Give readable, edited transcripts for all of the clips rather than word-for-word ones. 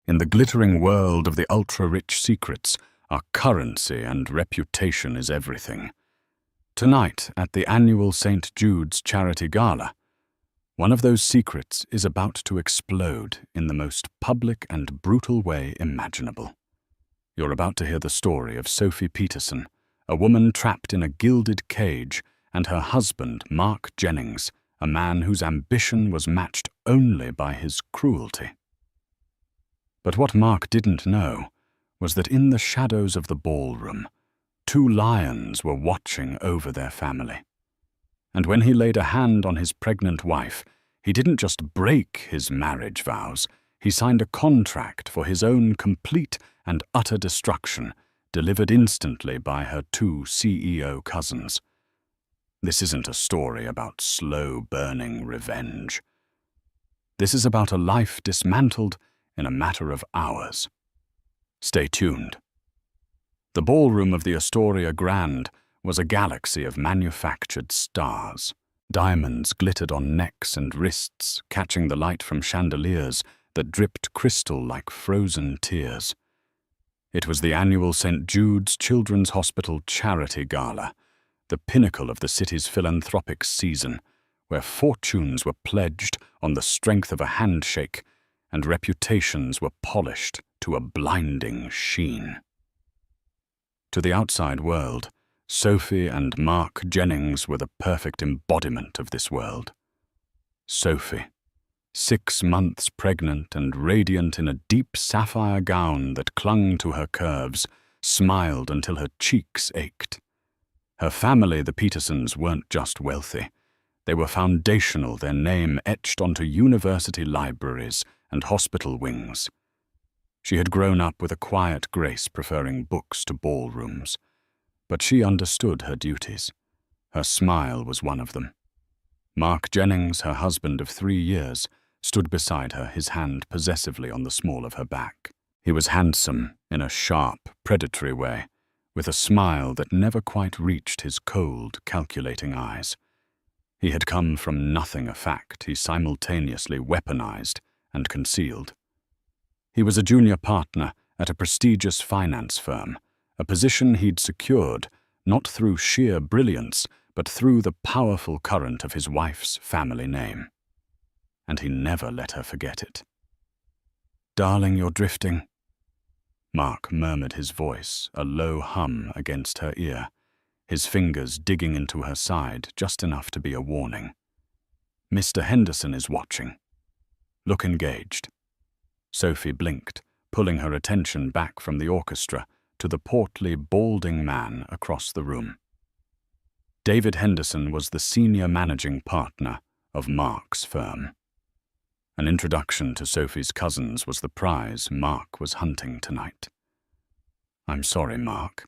In the glittering world of the ultra-rich secrets, our currency and reputation is everything. Tonight, at the annual St. Jude's Charity Gala, one of those secrets is about to explode in the most public and brutal way imaginable. You're about to hear the story of Sophie Peterson, a woman trapped in a gilded cage, and her husband, Mark Jennings, a man whose ambition was matched only by his cruelty. But what Mark didn't know was that in the shadows of the ballroom, two lions were watching over their family. And when he laid a hand on his pregnant wife, he didn't just break his marriage vows, he signed a contract for his own complete and utter destruction, delivered instantly by her two CEO cousins. This isn't a story about slow-burning revenge. This is about a life dismantled in a matter of hours. Stay tuned. The ballroom of the Astoria Grand was a galaxy of manufactured stars. Diamonds glittered on necks and wrists, catching the light from chandeliers that dripped crystal like frozen tears. It was the annual St. Jude's Children's Hospital Charity Gala, the pinnacle of the city's philanthropic season, where fortunes were pledged on the strength of a handshake and reputations were polished to a blinding sheen. To the outside world, Sophie and Mark Jennings were the perfect embodiment of this world. Sophie, 6 months pregnant and radiant in a deep sapphire gown that clung to her curves, smiled until her cheeks ached. Her family, the Petersons, weren't just wealthy. They were foundational, their name etched onto university libraries and hospital wings. She had grown up with a quiet grace, preferring books to ballrooms. But she understood her duties. Her smile was one of them. Mark Jennings, her husband of 3 years, stood beside her, his hand possessively on the small of her back. He was handsome in a sharp, predatory way, with a smile that never quite reached his cold, calculating eyes. He had come from nothing, a fact he simultaneously weaponized and concealed. He was a junior partner at a prestigious finance firm, a position he'd secured not through sheer brilliance, but through the powerful current of his wife's family name. And he never let her forget it. "Darling, you're drifting," Mark murmured, his voice a low hum against her ear, his fingers digging into her side just enough to be a warning. "Mr. Henderson is watching. Look engaged." Sophie blinked, pulling her attention back from the orchestra to the portly, balding man across the room. David Henderson was the senior managing partner of Mark's firm. An introduction to Sophie's cousins was the prize Mark was hunting tonight. "I'm sorry, Mark.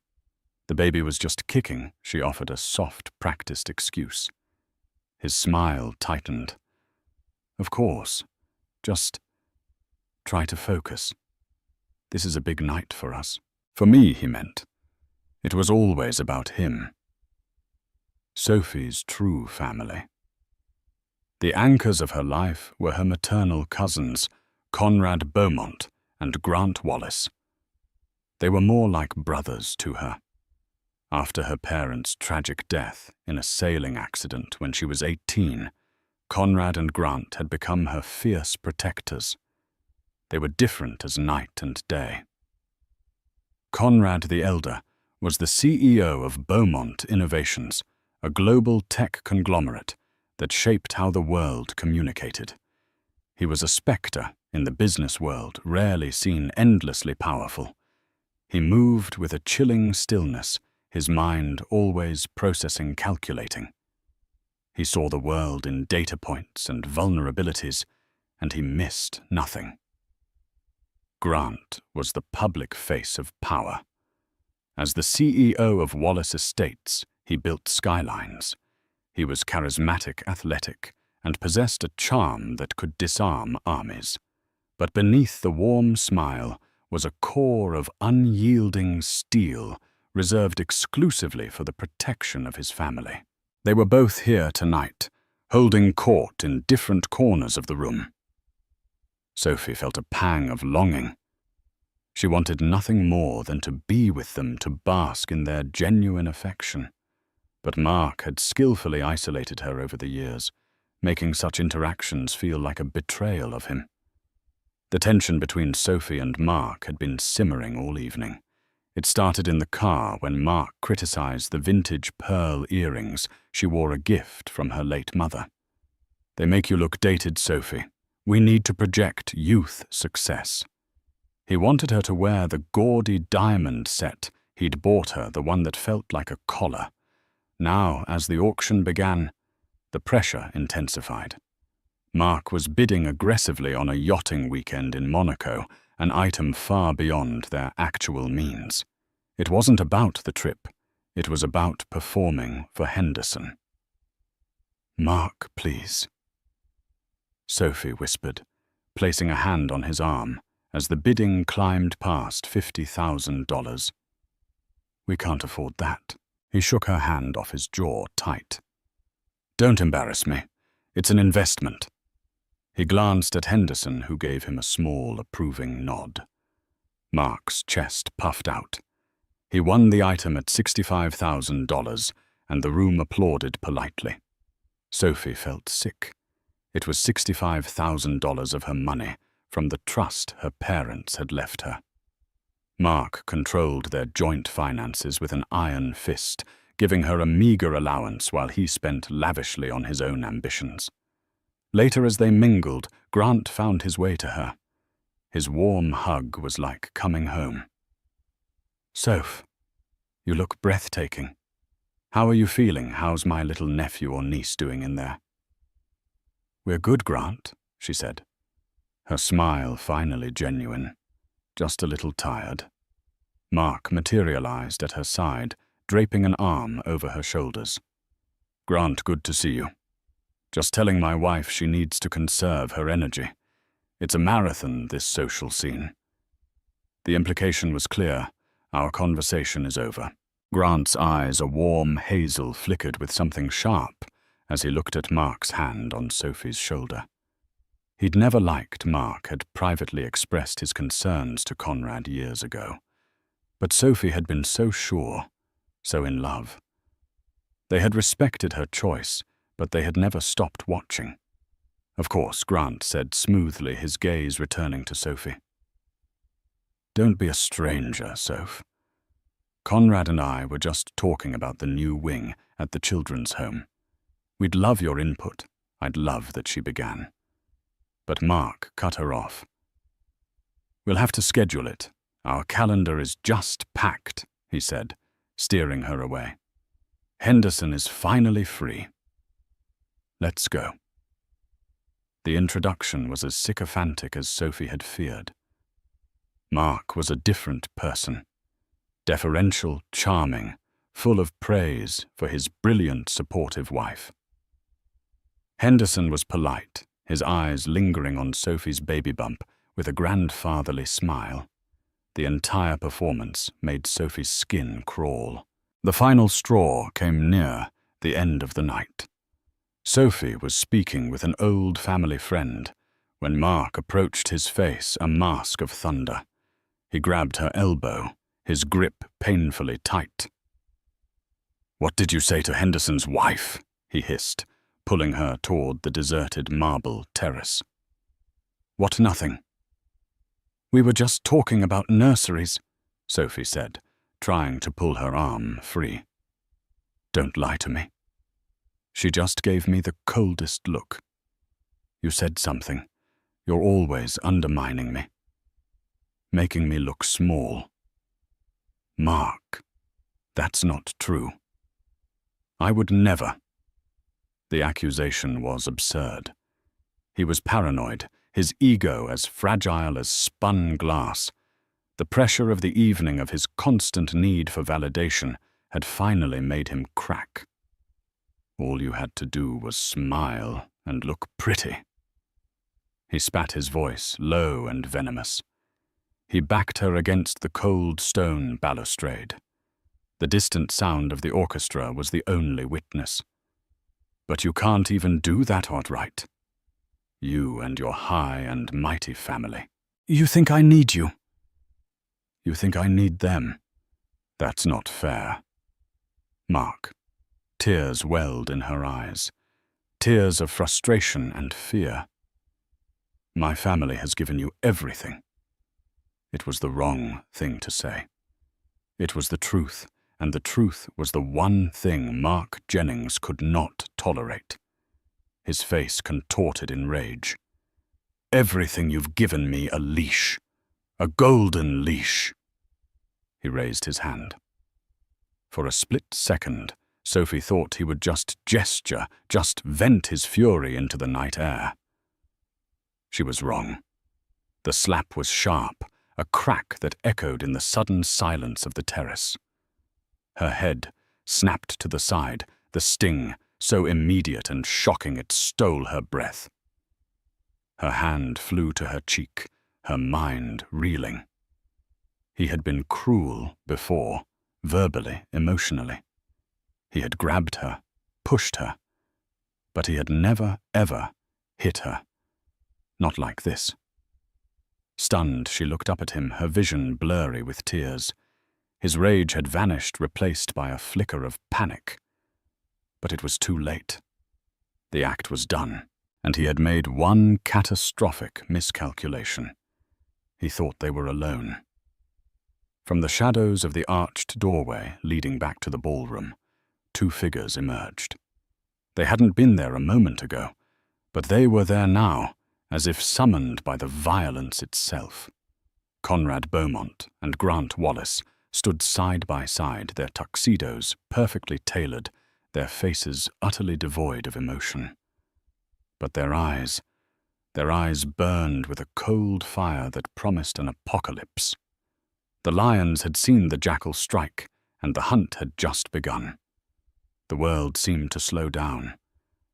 The baby was just kicking," she offered a soft, practiced excuse. His smile tightened. "Of course. Just try to focus. This is a big night for us." For me, he meant. It was always about him. Sophie's true family. The anchors of her life were her maternal cousins, Conrad Beaumont and Grant Wallace. They were more like brothers to her. After her parents' tragic death in a sailing accident when she was 18, Conrad and Grant had become her fierce protectors. They were different as night and day. Conrad the Elder was the CEO of Beaumont Innovations, a global tech conglomerate that shaped how the world communicated. He was a specter in the business world, rarely seen endlessly powerful. He moved with a chilling stillness, his mind always processing, calculating. He saw the world in data points and vulnerabilities, and he missed nothing. Grant was the public face of power. As the CEO of Wallace Estates, he built skylines. He was charismatic, athletic, and possessed a charm that could disarm armies. But beneath the warm smile was a core of unyielding steel reserved exclusively for the protection of his family. They were both here tonight, holding court in different corners of the room. Sophie felt a pang of longing. She wanted nothing more than to be with them, to bask in their genuine affection. But Mark had skillfully isolated her over the years, making such interactions feel like a betrayal of him. The tension between Sophie and Mark had been simmering all evening. It started in the car when Mark criticized the vintage pearl earrings she wore, a gift from her late mother. "They make you look dated, Sophie. We need to project youth success." He wanted her to wear the gaudy diamond set he'd bought her, the one that felt like a collar. Now, as the auction began, the pressure intensified. Mark was bidding aggressively on a yachting weekend in Monaco, an item far beyond their actual means. It wasn't about the trip. It was about performing for Henderson. "Mark, please," Sophie whispered, placing a hand on his arm as the bidding climbed past $50,000. "We can't afford that." He shook her hand off his jaw tight. "Don't embarrass me. It's an investment." He glanced at Henderson, who gave him a small, approving nod. Mark's chest puffed out. He won the item at $65,000, and the room applauded politely. Sophie felt sick. It was $65,000 of her money from the trust her parents had left her. Mark controlled their joint finances with an iron fist, giving her a meager allowance while he spent lavishly on his own ambitions. Later, as they mingled, Grant found his way to her. His warm hug was like coming home. "Soph, you look breathtaking. How are you feeling? How's my little nephew or niece doing in there?" "We're good, Grant," she said, her smile finally genuine. "Just a little tired." Mark materialized at her side, draping an arm over her shoulders. "Grant, good to see you. Just telling my wife she needs to conserve her energy. It's a marathon, this social scene." The implication was clear. Our conversation is over. Grant's eyes, a warm hazel, flickered with something sharp as he looked at Mark's hand on Sophie's shoulder. He'd never liked Mark, had privately expressed his concerns to Conrad years ago. But Sophie had been so sure, so in love. They had respected her choice, but they had never stopped watching. "Of course," Grant said smoothly, his gaze returning to Sophie. "Don't be a stranger, Soph. Conrad and I were just talking about the new wing at the children's home. We'd love your input." "I'd love that," she began. But Mark cut her off. "We'll have to schedule it. Our calendar is just packed," he said, steering her away. "Henderson is finally free. Let's go." The introduction was as sycophantic as Sophie had feared. Mark was a different person. Deferential, charming, full of praise for his brilliant, supportive wife. Henderson was polite, his eyes lingering on Sophie's baby bump with a grandfatherly smile. The entire performance made Sophie's skin crawl. The final straw came near the end of the night. Sophie was speaking with an old family friend when Mark approached, his face a mask of thunder. He grabbed her elbow, his grip painfully tight. "What did you say to Henderson's wife?" he hissed, pulling her toward the deserted marble terrace. "What, nothing?" "We were just talking about nurseries," Sophie said, trying to pull her arm free. "Don't lie to me." She just gave me the coldest look. "You said something. You're always undermining me. Making me look small." "Mark, that's not true." "I would never." The accusation was absurd. He was paranoid, his ego as fragile as spun glass. The pressure of the evening, of his constant need for validation, had finally made him crack. All you had to do was smile and look pretty. He spat, his voice low and venomous. He backed her against the cold stone balustrade. The distant sound of the orchestra was the only witness. "But you can't even do that outright. You and your high and mighty family." "You think I need you?" You think I need them? That's not fair. Mark. Tears welled in her eyes. Tears of frustration and fear. My family has given you everything. It was the wrong thing to say. It was the truth, and the truth was the one thing Mark Jennings could not tolerate. His face contorted in rage. Everything you've given me a leash. A golden leash. He raised his hand. For a split second, Sophie thought he would just gesture, just vent his fury into the night air. She was wrong. The slap was sharp, a crack that echoed in the sudden silence of the terrace. Her head snapped to the side, the sting so immediate and shocking it stole her breath. Her hand flew to her cheek, her mind reeling. He had been cruel before, verbally, emotionally. He had grabbed her, pushed her, but he had never, ever hit her. Not like this. Stunned, she looked up at him, her vision blurry with tears. His rage had vanished, replaced by a flicker of panic. But it was too late. The act was done, and he had made one catastrophic miscalculation. He thought they were alone. From the shadows of the arched doorway leading back to the ballroom, two figures emerged. They hadn't been there a moment ago, but they were there now, as if summoned by the violence itself. Conrad Beaumont and Grant Wallace stood side by side, their tuxedos perfectly tailored, their faces utterly devoid of emotion. But their eyes burned with a cold fire that promised an apocalypse. The lions had seen the jackal strike, and the hunt had just begun. The world seemed to slow down.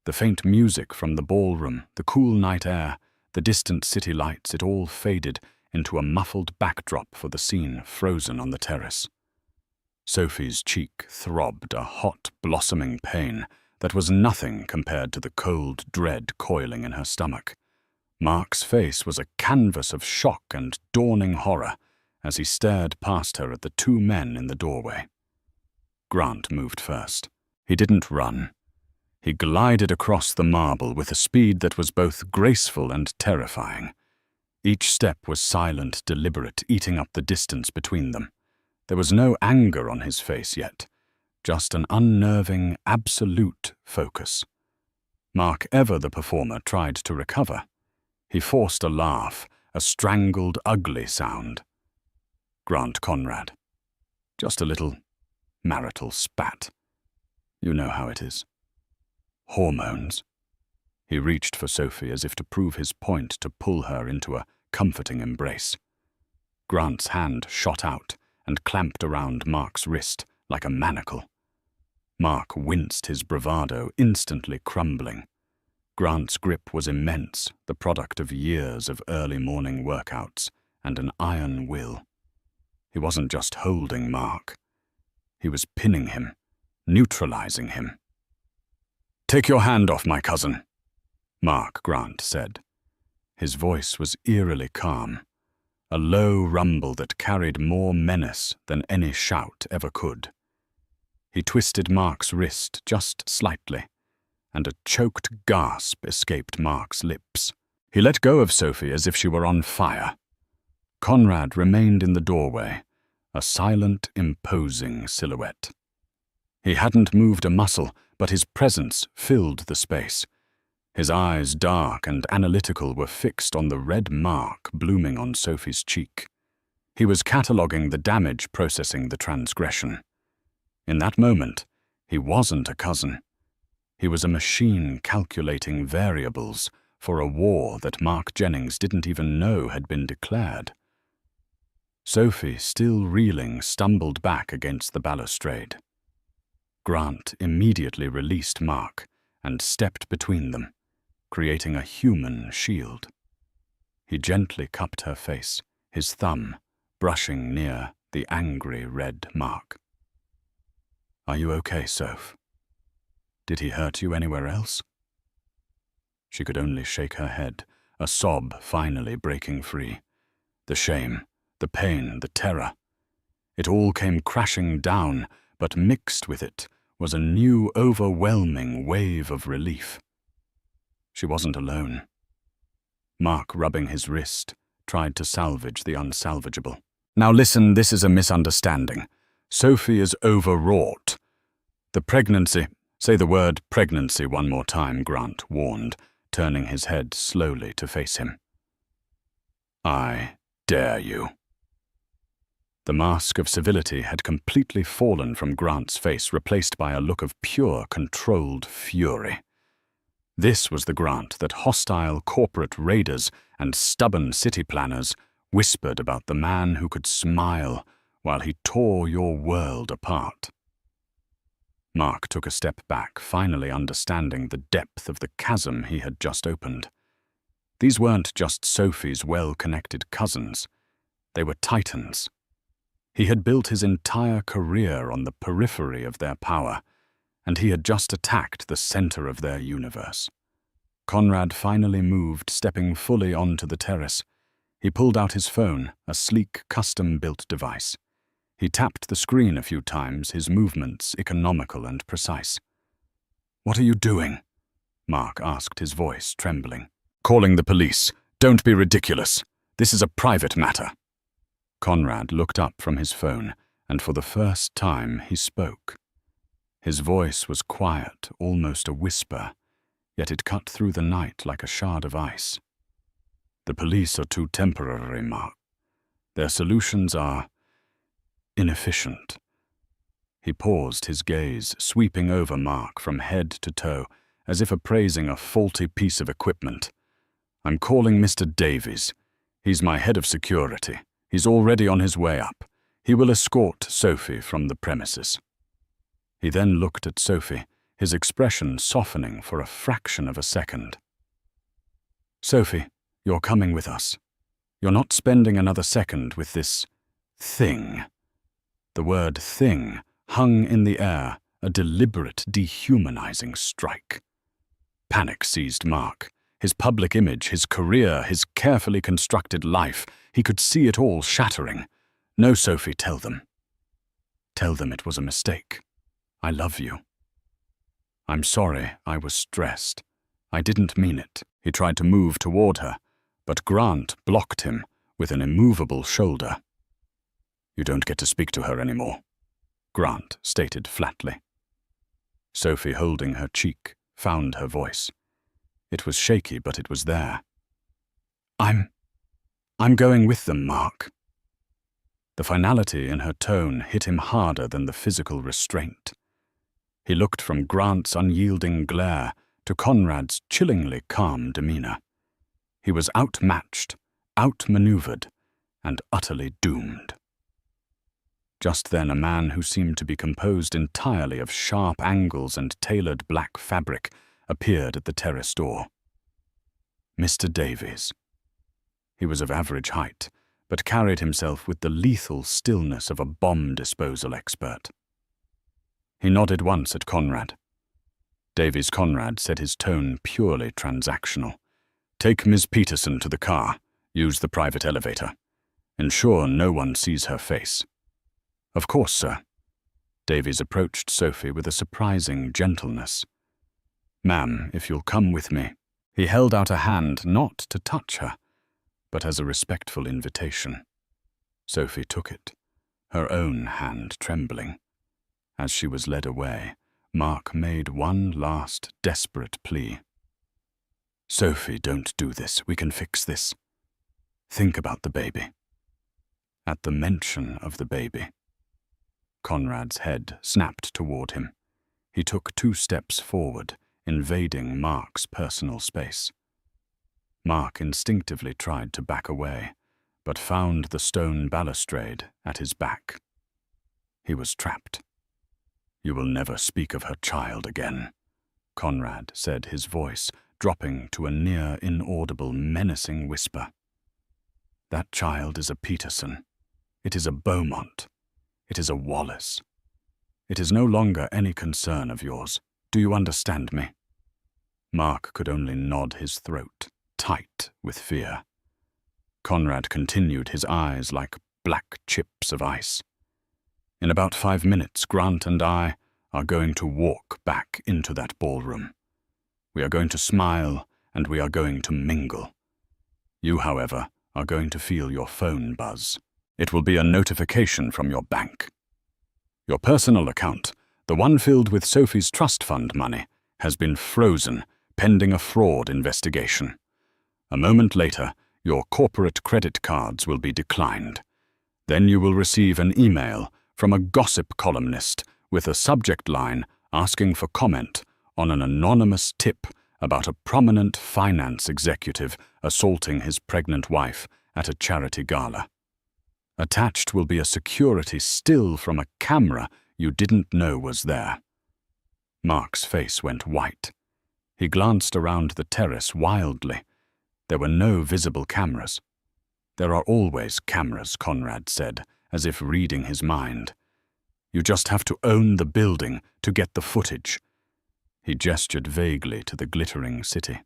The faint music from the ballroom, the cool night air, the distant city lights, it all faded into a muffled backdrop for the scene frozen on the terrace. Sophie's cheek throbbed a hot, blossoming pain that was nothing compared to the cold dread coiling in her stomach. Mark's face was a canvas of shock and dawning horror as he stared past her at the two men in the doorway. Grant moved first. He didn't run. He glided across the marble with a speed that was both graceful and terrifying. Each step was silent, deliberate, eating up the distance between them. There was no anger on his face yet, just an unnerving, absolute focus. Mark, ever the performer, tried to recover. He forced a laugh, a strangled, ugly sound. Grant Conrad. Just a little marital spat. You know how it is. Hormones. He reached for Sophie as if to prove his point, to pull her into a comforting embrace. Grant's hand shot out and clamped around Mark's wrist like a manacle. Mark winced, his bravado instantly crumbling. Grant's grip was immense, the product of years of early morning workouts and an iron will. He wasn't just holding Mark. He was pinning him, neutralizing him. "Take your hand off my cousin," Mark Grant said. His voice was eerily calm, a low rumble that carried more menace than any shout ever could. He twisted Mark's wrist just slightly, and a choked gasp escaped Mark's lips. He let go of Sophie as if she were on fire. Conrad remained in the doorway, a silent, imposing silhouette. He hadn't moved a muscle, but his presence filled the space. His eyes, dark and analytical, were fixed on the red mark blooming on Sophie's cheek. He was cataloguing the damage, processing the transgression. In that moment, he wasn't a cousin. He was a machine calculating variables for a war that Mark Jennings didn't even know had been declared. Sophie, still reeling, stumbled back against the balustrade. Grant immediately released Mark and stepped between them, creating a human shield. He gently cupped her face, his thumb brushing near the angry red mark. "Are you okay, Soph? Did he hurt you anywhere else?" She could only shake her head, a sob finally breaking free. The shame, the pain, the terror, It all came crashing down, but mixed with it was a new, overwhelming wave of relief. She wasn't alone. Mark, rubbing his wrist, tried to salvage the unsalvageable. Now listen, this is a misunderstanding. Sophie is overwrought. The pregnancy— Say the word pregnancy one more time, Grant warned, turning his head slowly to face him. I dare you. The mask of civility had completely fallen from Grant's face, replaced by a look of pure, controlled fury. This was the Grant that hostile corporate raiders and stubborn city planners whispered about, the man who could smile while he tore your world apart. Mark took a step back, finally understanding the depth of the chasm he had just opened. These weren't just Sophie's well-connected cousins. They were titans. He had built his entire career on the periphery of their power, and he had just attacked the center of their universe. Conrad finally moved, stepping fully onto the terrace. He pulled out his phone, a sleek, custom-built device. He tapped the screen a few times, his movements economical and precise. "What are you doing?" Mark asked, his voice trembling. "Calling the police. Don't be ridiculous. This is a private matter." Conrad looked up from his phone, and for the first time he spoke. His voice was quiet, almost a whisper, yet it cut through the night like a shard of ice. "The police are too temporary, Mark. Their solutions are inefficient." He paused, his gaze sweeping over Mark from head to toe, as if appraising a faulty piece of equipment. "I'm calling Mr. Davies. He's my head of security. He's already on his way up. He will escort Sophie from the premises." He then looked at Sophie, his expression softening for a fraction of a second. "Sophie, you're coming with us. You're not spending another second with this thing." The word thing hung in the air, a deliberate, dehumanizing strike. Panic seized Mark. His public image, his career, his carefully constructed life, he could see it all shattering. "No, Sophie, tell them. Tell them it was a mistake. I love you." "I'm sorry, I was stressed. I didn't mean it." He tried to move toward her, but Grant blocked him with an immovable shoulder. "You don't get to speak to her anymore," Grant stated flatly. Sophie, holding her cheek, found her voice. It was shaky, but it was there. I'm going with them, Mark." The finality in her tone hit him harder than the physical restraint. He looked from Grant's unyielding glare to Conrad's chillingly calm demeanor. He was outmatched, outmaneuvered, and utterly doomed. Just then, a man who seemed to be composed entirely of sharp angles and tailored black fabric appeared at the terrace door. Mr. Davies. He was of average height, but carried himself with the lethal stillness of a bomb disposal expert. He nodded once at Conrad. Davies Conrad said, his tone purely transactional. "Take Ms. Peterson to the car. Use the private elevator. Ensure no one sees her face." "Of course, sir." Davies approached Sophie with a surprising gentleness. "Ma'am, if you'll come with me." He held out a hand not to touch her, but as a respectful invitation. Sophie took it, her own hand trembling. As she was led away, Mark made one last desperate plea. "Sophie, don't do this. We can fix this. Think about the baby." At the mention of the baby, Conrad's head snapped toward him. He took 2 steps forward, invading Mark's personal space. Mark instinctively tried to back away, but found the stone balustrade at his back. He was trapped. "You will never speak of her child again," Conrad said, his voice dropping to a near inaudible, menacing whisper. "That child is a Peterson. It is a Beaumont. It is a Wallace. It is no longer any concern of yours. Do you understand me?" Mark could only nod, his throat tight with fear. Conrad continued, his eyes like black chips of ice. In about 5 minutes, Grant and I are going to walk back into that ballroom. We are going to smile and we are going to mingle. You, however, are going to feel your phone buzz. It will be a notification from your bank. Your personal account, the one filled with Sophie's trust fund money, has been frozen pending a fraud investigation. A moment later, your corporate credit cards will be declined. Then you will receive an email from a gossip columnist with a subject line asking for comment on an anonymous tip about a prominent finance executive assaulting his pregnant wife at a charity gala. Attached will be a security still from a camera you didn't know was there. Mark's face went white. He glanced around the terrace wildly. There were no visible cameras. There are always cameras, Conrad said, as if reading his mind. You just have to own the building to get the footage. He gestured vaguely to the glittering city.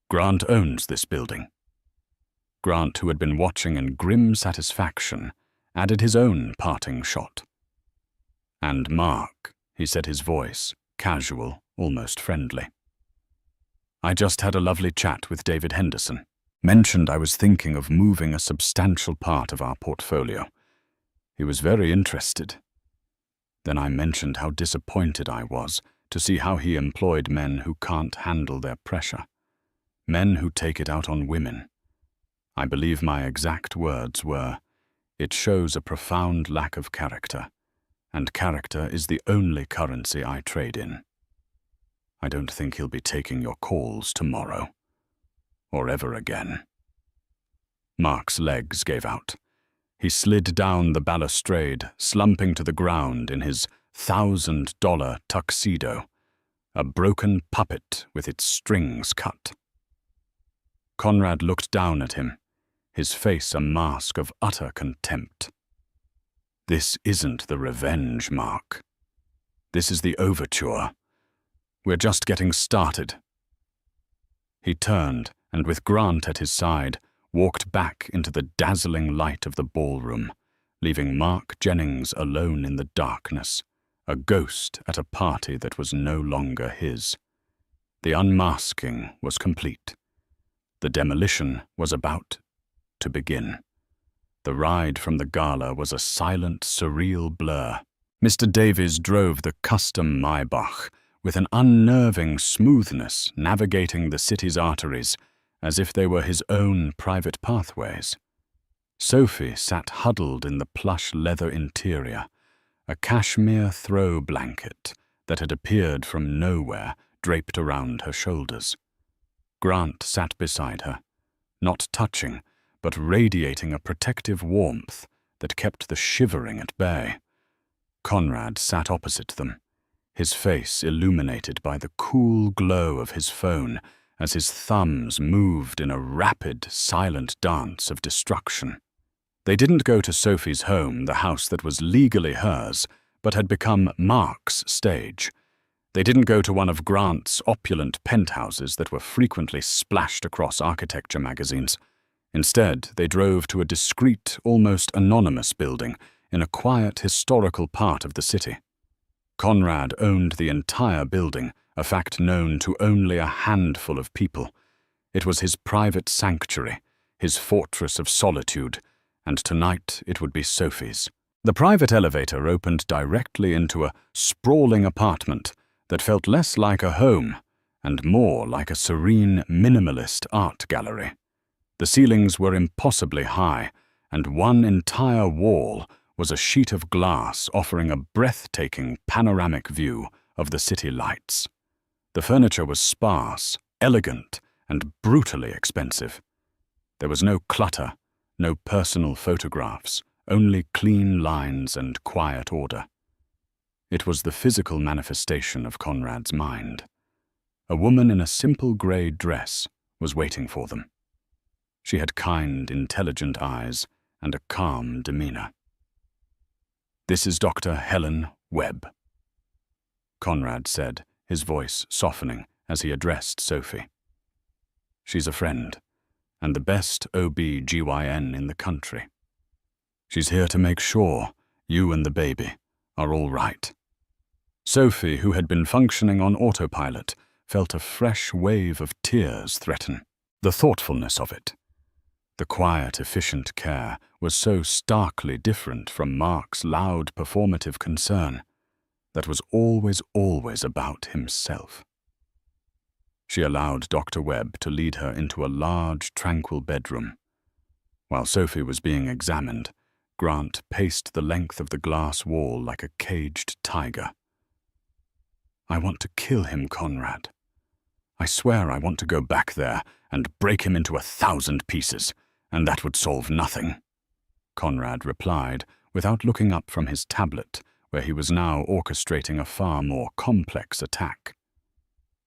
Grant owns this building. Grant, who had been watching in grim satisfaction, added his own parting shot. And Mark, he said, his voice casual, almost friendly. I just had a lovely chat with David Henderson. Mentioned I was thinking of moving a substantial part of our portfolio. He was very interested. Then I mentioned how disappointed I was to see how he employed men who can't handle their pressure. Men who take it out on women. I believe my exact words were, "It shows a profound lack of character, and character is the only currency I trade in." I don't think he'll be taking your calls tomorrow. Or ever again. Mark's legs gave out. He slid down the balustrade, slumping to the ground in his $1,000 tuxedo, a broken puppet with its strings cut. Conrad looked down at him, his face a mask of utter contempt. This isn't the revenge, Mark. This is the overture. We're just getting started. He turned, and with Grant at his side, walked back into the dazzling light of the ballroom, leaving Mark Jennings alone in the darkness, a ghost at a party that was no longer his. The unmasking was complete. The demolition was about to begin. The ride from the gala was a silent, surreal blur. Mr. Davies drove the custom Maybach with an unnerving smoothness, navigating the city's arteries as if they were his own private pathways. Sophie sat huddled in the plush leather interior, a cashmere throw blanket that had appeared from nowhere draped around her shoulders. Grant sat beside her, not touching, but radiating a protective warmth that kept the shivering at bay. Conrad sat opposite them, his face illuminated by the cool glow of his phone as his thumbs moved in a rapid, silent dance of destruction. They didn't go to Sophie's home, the house that was legally hers, but had become Mark's stage. They didn't go to one of Grant's opulent penthouses that were frequently splashed across architecture magazines. Instead, they drove to a discreet, almost anonymous building in a quiet, historical part of the city. Conrad owned the entire building, a fact known to only a handful of people. It was his private sanctuary, his fortress of solitude, and tonight it would be Sophie's. The private elevator opened directly into a sprawling apartment that felt less like a home and more like a serene, minimalist art gallery. The ceilings were impossibly high, and one entire wall was a sheet of glass offering a breathtaking panoramic view of the city lights. The furniture was sparse, elegant, and brutally expensive. There was no clutter, no personal photographs, only clean lines and quiet order. It was the physical manifestation of Conrad's mind. A woman in a simple grey dress was waiting for them. She had kind, intelligent eyes and a calm demeanor. "This is Dr. Helen Webb," Conrad said, his voice softening as he addressed Sophie. "She's a friend, and the best OB-GYN in the country. She's here to make sure You and the baby are all right." Sophie, who had been functioning on autopilot, felt a fresh wave of tears threaten. The thoughtfulness of it, the quiet, efficient care, was so starkly different from Mark's loud, performative concern that was always about himself. She allowed Dr. Webb to lead her into a large, tranquil bedroom. While Sophie was being examined, Grant paced the length of the glass wall like a caged tiger. "I want to kill him, Conrad. I swear I want to go back there and break him into 1,000 pieces, and that would solve nothing," Conrad replied, without looking up from his tablet, where he was now orchestrating a far more complex attack.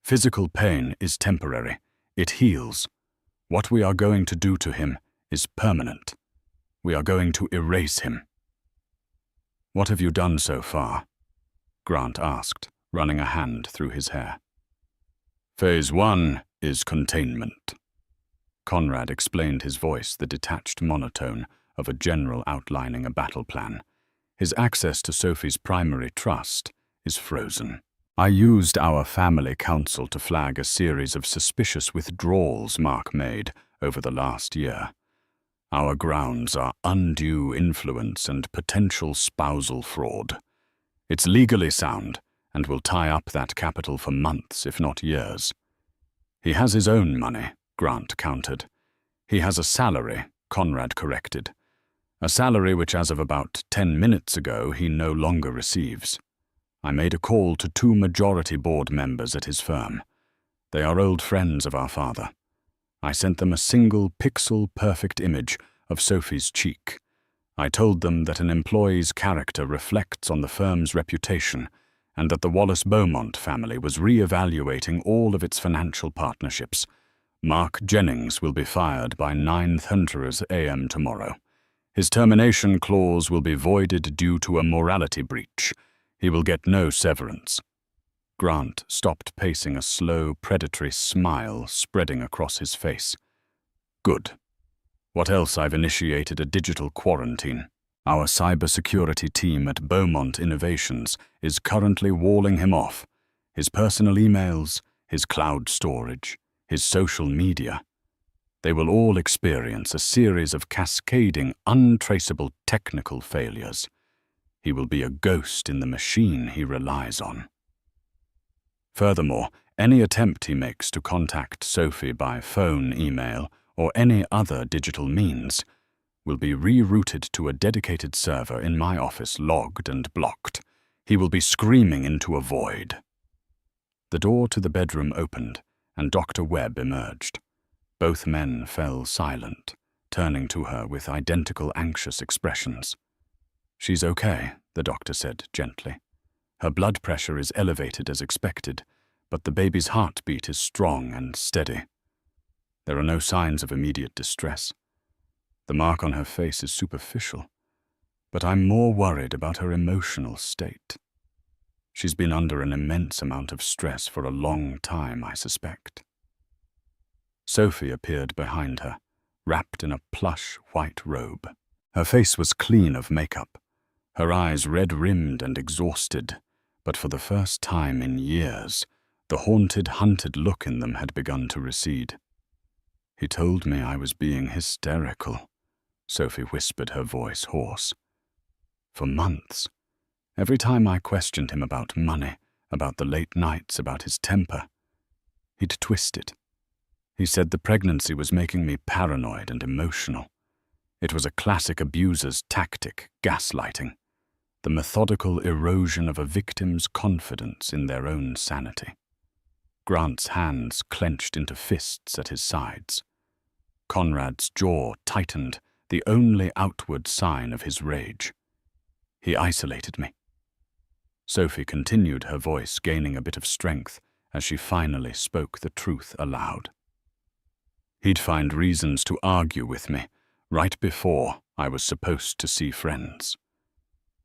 "Physical pain is temporary. It heals. What we are going to do to him is permanent. We are going to erase him." "What have you done so far?" Grant asked, running a hand through his hair. "Phase 1 is containment." Conrad explained, his voice the detached monotone of a general outlining a battle plan. His access to Sophie's primary trust is frozen. "I used our family council to flag a series of suspicious withdrawals Mark made over the last year. Our grounds are undue influence and potential spousal fraud. It's legally sound and will tie up that capital for months, if not years." "He has his own money," Grant countered. "He has a salary," Conrad corrected. "A salary which, as of about 10 minutes ago, he no longer receives. I made a call to 2 majority board members at his firm. They are old friends of our father. I sent them a single pixel-perfect image of Sophie's cheek. I told them that an employee's character reflects on the firm's reputation, and that the Wallace-Beaumont family was re-evaluating all of its financial partnerships. Mark Jennings will be fired by 9:00 a.m. tomorrow. His termination clause will be voided due to a morality breach. He will get no severance." Grant stopped pacing, a slow, predatory smile spreading across his face. "Good. What else? I've initiated a digital quarantine. Our cybersecurity team at Beaumont Innovations is currently walling him off. His personal emails, his cloud storage, his social media. They will all experience a series of cascading, untraceable technical failures. He will be a ghost in the machine he relies on. Furthermore, any attempt he makes to contact Sophie by phone, email, or any other digital means will be rerouted to a dedicated server in my office, logged and blocked. He will be screaming into a void." The door to the bedroom opened, and Dr. Webb emerged. Both men fell silent, turning to her with identical anxious expressions. "She's okay," the doctor said gently. "Her blood pressure is elevated as expected, but the baby's heartbeat is strong and steady. There are no signs of immediate distress. The mark on her face is superficial, but I'm more worried about her emotional state. She's been under an immense amount of stress for a long time, I suspect." Sophie appeared behind her, wrapped in a plush white robe. Her face was clean of makeup, her eyes red-rimmed and exhausted, but for the first time in years, the haunted, hunted look in them had begun to recede. "He told me I was being hysterical," Sophie whispered, her voice hoarse. "For months. Every time I questioned him about money, about the late nights, about his temper, he'd twist it. He said the pregnancy was making me paranoid and emotional. It was a classic abuser's tactic, gaslighting, the methodical erosion of a victim's confidence in their own sanity." Grant's hands clenched into fists at his sides. Conrad's jaw tightened, the only outward sign of his rage. "He isolated me." Sophie continued, her voice gaining a bit of strength as she finally spoke the truth aloud. "He'd find reasons to argue with me right before I was supposed to see friends.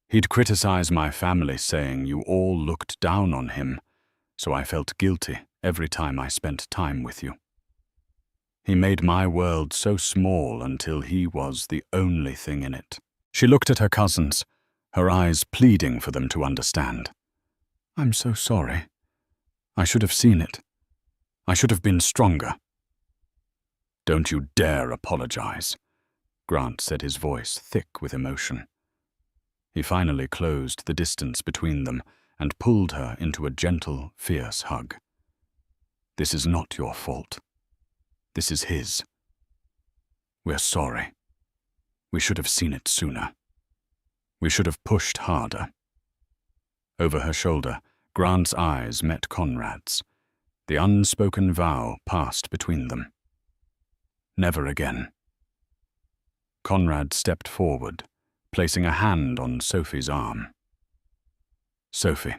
He'd criticize my family, saying you all looked down on him, so I felt guilty every time I spent time with you. He made my world so small until he was the only thing in it." She looked at her cousins, her eyes pleading for them to understand. "I'm so sorry. I should have seen it. I should have been stronger." "Don't you dare apologize," Grant said, his voice thick with emotion. He finally closed the distance between them and pulled her into a gentle, fierce hug. "This is not your fault. This is his. We're sorry. We should have seen it sooner. We should have pushed harder." Over her shoulder, Grant's eyes met Conrad's. The unspoken vow passed between them. Never again. Conrad stepped forward, placing a hand on Sophie's arm. "Sophie,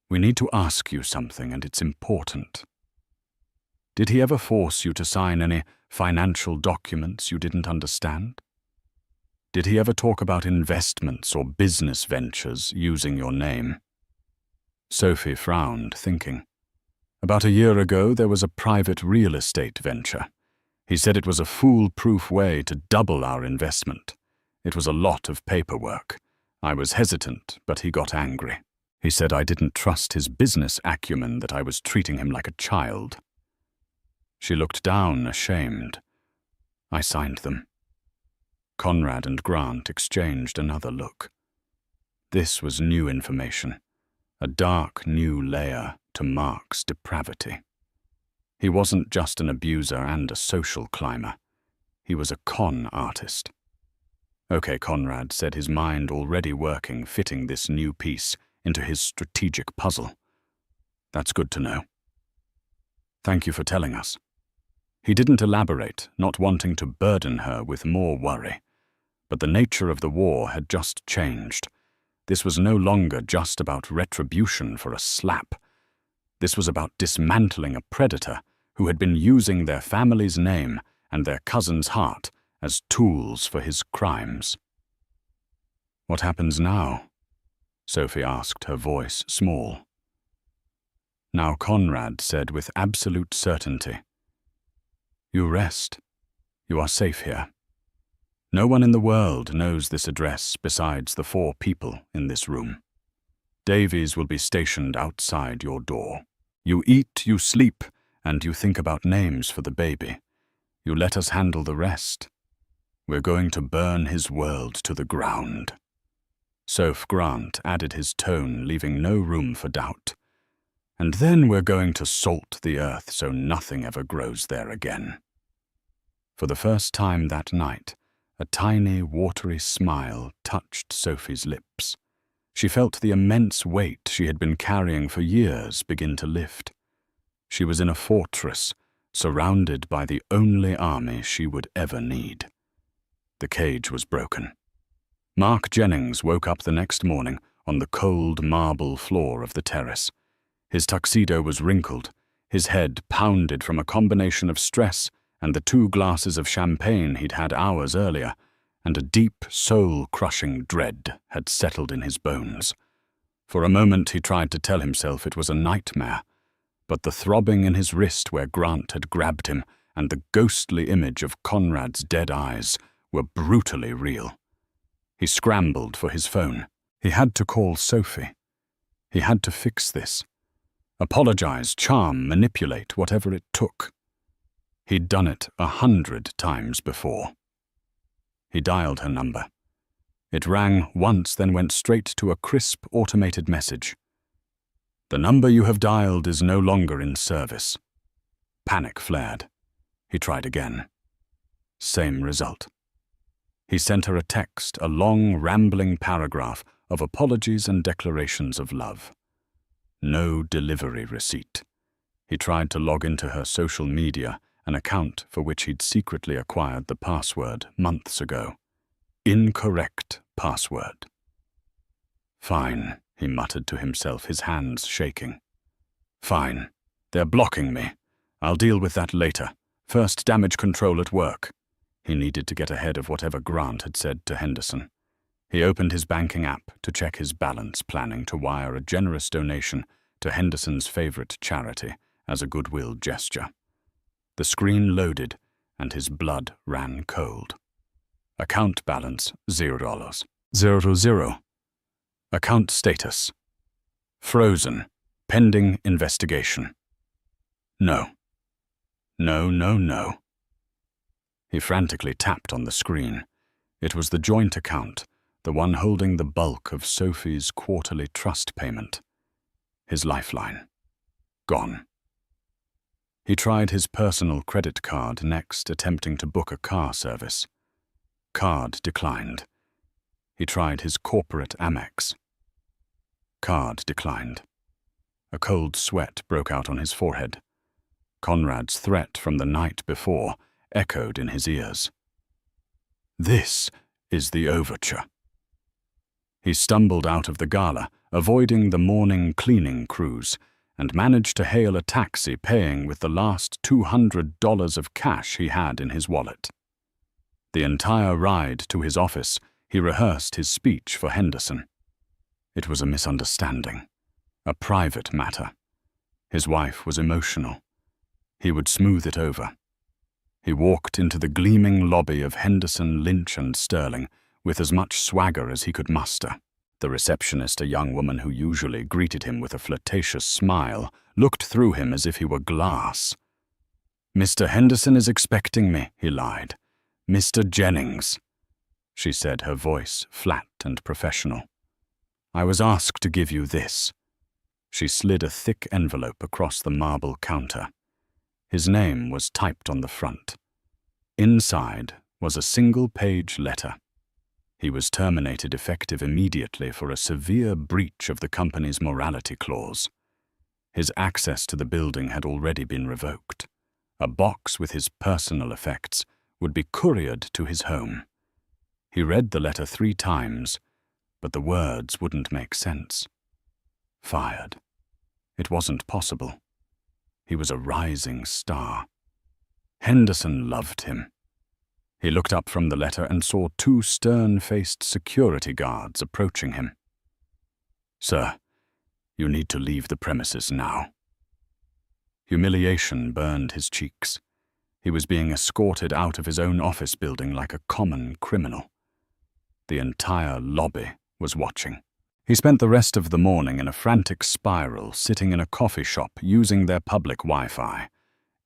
we need to ask you something, and it's important. Did he ever force you to sign any financial documents you didn't understand? Did he ever talk about investments or business ventures using your name?" Sophie frowned, thinking. "About a year ago, there was a private real estate venture. He said it was a foolproof way to double our investment. It was a lot of paperwork. I was hesitant, but he got angry. He said I didn't trust his business acumen, that I was treating him like a child." She looked down, ashamed. "I signed them." Conrad and Grant exchanged another look. This was new information, a dark new layer to Mark's depravity. He wasn't just an abuser and a social climber. He was a con artist. "Okay," Conrad said, his mind already working, fitting this new piece into his strategic puzzle. "That's good to know. Thank you for telling us." He didn't elaborate, not wanting to burden her with more worry. But the nature of the war had just changed. This was no longer just about retribution for a slap. This was about dismantling a predator who had been using their family's name and their cousin's heart as tools for his crimes. "What happens now?" Sophie asked, her voice small. Now Conrad said with absolute certainty, "You rest. You are safe here. No one in the world knows this address besides the 4 people in this room. Davies will be stationed outside your door. You eat, you sleep, and you think about names for the baby. You let us handle the rest. We're going to burn his world to the ground." Soph Grant added his tone, leaving no room for doubt. "And then we're going to salt the earth so nothing ever grows there again." For the first time that night, a tiny, watery smile touched Sophie's lips. She felt the immense weight she had been carrying for years begin to lift. She was in a fortress, surrounded by the only army she would ever need. The cage was broken. Mark Jennings woke up the next morning on the cold marble floor of the terrace. His tuxedo was wrinkled, his head pounded from a combination of stress and the 2 glasses of champagne he'd had hours earlier, and a deep, soul-crushing dread had settled in his bones. For a moment he tried to tell himself it was a nightmare, but the throbbing in his wrist where Grant had grabbed him and the ghostly image of Conrad's dead eyes were brutally real. He scrambled for his phone. He had to call Sophie. He had to fix this. Apologize, charm, manipulate, whatever it took. He'd done it 100 times before. He dialed her number. It rang once, then went straight to a crisp, automated message. "The number you have dialed is no longer in service." Panic flared. He tried again. Same result. He sent her a text, a long, rambling paragraph of apologies and declarations of love. No delivery receipt. He tried to log into her social media, an account for which he'd secretly acquired the password months ago. Incorrect password. "Fine," he muttered to himself, his hands shaking. "Fine. They're blocking me. I'll deal with that later. First, damage control at work." He needed to get ahead of whatever Grant had said to Henderson. He opened his banking app to check his balance, planning to wire a generous donation to Henderson's favorite charity as a goodwill gesture. The screen loaded, and his blood ran cold. Account balance $0. 000. Account status. Frozen. Pending investigation. No. No, no, no. He frantically tapped on the screen. It was the joint account, the one holding the bulk of Sophie's quarterly trust payment. His lifeline. Gone. He tried his personal credit card next, attempting to book a car service. Card declined. He tried his corporate Amex. Card declined. A cold sweat broke out on his forehead. Conrad's threat from the night before echoed in his ears. This is the overture. He stumbled out of the gala, avoiding the morning cleaning crews, and managed to hail a taxi, paying with the last $200 of cash he had in his wallet. The entire ride to his office, he rehearsed his speech for Henderson. It was a misunderstanding, a private matter. His wife was emotional. He would smooth it over. He walked into the gleaming lobby of Henderson, Lynch and Sterling with as much swagger as he could muster. The receptionist, a young woman who usually greeted him with a flirtatious smile, looked through him as if he were glass. "Mr. Henderson is expecting me," he lied. "Mr. Jennings," she said, her voice flat and professional. "I was asked to give you this." She slid a thick envelope across the marble counter. His name was typed on the front. Inside was a single-page letter. He was terminated effective immediately for a severe breach of the company's morality clause. His access to the building had already been revoked. A box with his personal effects would be couriered to his home. He read the letter 3 times, but the words wouldn't make sense. Fired. It wasn't possible. He was a rising star. Henderson loved him. He looked up from the letter and saw 2 stern-faced security guards approaching him. "Sir, you need to leave the premises now." Humiliation burned his cheeks. He was being escorted out of his own office building like a common criminal. The entire lobby was watching. He spent the rest of the morning in a frantic spiral, sitting in a coffee shop using their public Wi-Fi.